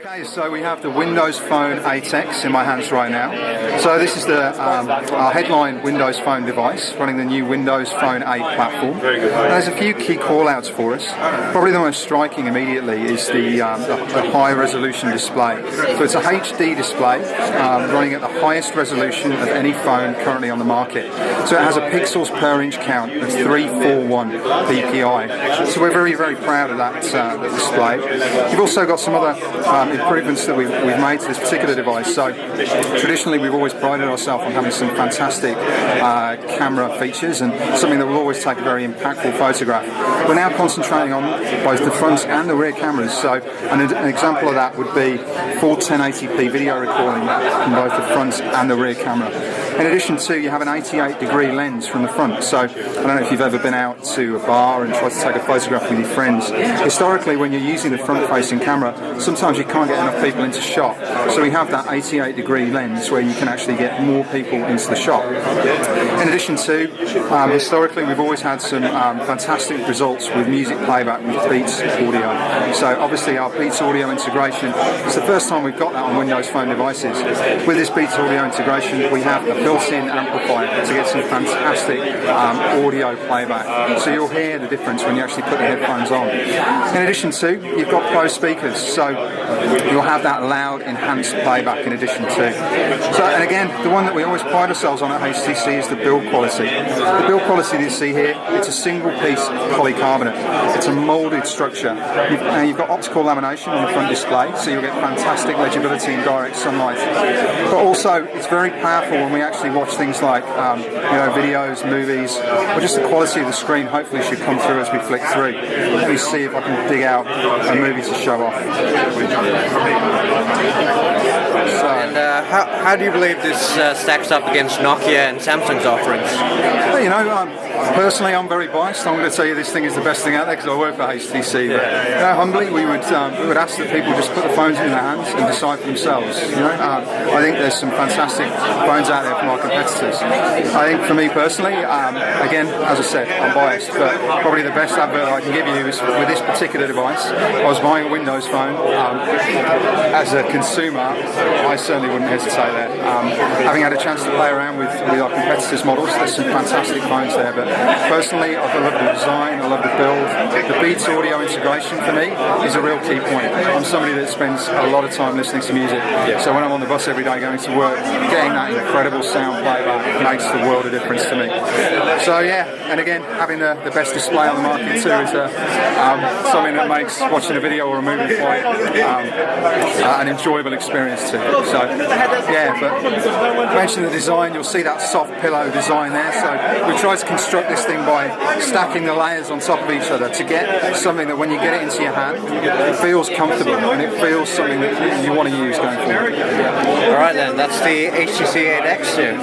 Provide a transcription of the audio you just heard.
Okay, so we have the Windows Phone 8X in my hands right now. So this is the our headline Windows Phone device running the new Windows Phone 8 platform. Very good. And there's a few key call-outs for us. Probably the most striking immediately is the high-resolution display. So it's a HD display running at the highest resolution of any phone currently on the market. So it has a pixels per inch count of 341 ppi. So we're very, very proud of that display. You've also got some other improvements that we've made to this particular device. So traditionally we've always prided ourselves on having some fantastic camera features and something that will always take a very impactful photograph. We're now concentrating on both the front and the rear cameras. So an example of that would be full 1080p video recording from both the front and the rear camera. In addition to, you have an 88-degree lens from the front. So I don't know if you've ever been out to a bar and tried to take a photograph with your friends. Historically, when you're using the front-facing camera, sometimes you can't get enough people into shot. So we have that 88-degree lens where you can actually get more people into the shot. In addition to, historically, we've always had some fantastic results with music playback with Beats audio. So obviously our Beats audio integration, it's the first time we've got that on Windows Phone devices. With this Beats audio integration, we have a built-in amplifier to get some fantastic audio playback. So you'll hear the difference when you actually put the headphones on. In addition to, you've got Pro speakers, so you'll have that loud, enhanced playback in addition to. So, and again, the one that we always pride ourselves on at HTC is the build quality. The build quality that you see here, it's a single-piece polycarbonate. It's a moulded structure. You've got optical lamination on the front display, so you'll get fantastic legibility in direct sunlight. But also, it's very powerful when we actually watch things like videos, movies, or just the quality of the screen hopefully should come through as we flick through. Let me see if I can dig out a movie to show off. And how do you believe this stacks up against Nokia and Samsung's offerings? Well, personally I'm very biased. I'm going to tell you this thing is the best thing out there because I work for HTC. But humbly we would ask that people just put the phones in their hands and decide for themselves. I think there's some fantastic phones out there from our competitors. I think for me personally, again, as I said, I'm biased, but probably the best advert I can give you is with this particular device. I was buying a Windows Phone. As a consumer, I certainly wouldn't hesitate there. Having had a chance to play around with our competitors' models, there's some fantastic phones there, but personally I love the design, I love the build. The Beats audio integration for me is a real key point. I'm somebody that spends a lot of time listening to music, so when I'm on the bus every day going to work, getting that incredible sound playback makes the world of difference to me. So yeah, and again, having the best display on the market too is something that makes watching a video or a movie quite an enjoyable experience too. So yeah, but mention the design, you'll see that soft pillow design there. So we tried to construct this thing by stacking the layers on top of each other to get something that when you get it into your hand, it feels comfortable and it feels something that you want to use going forward. Alright then, that's the HTC 8X here.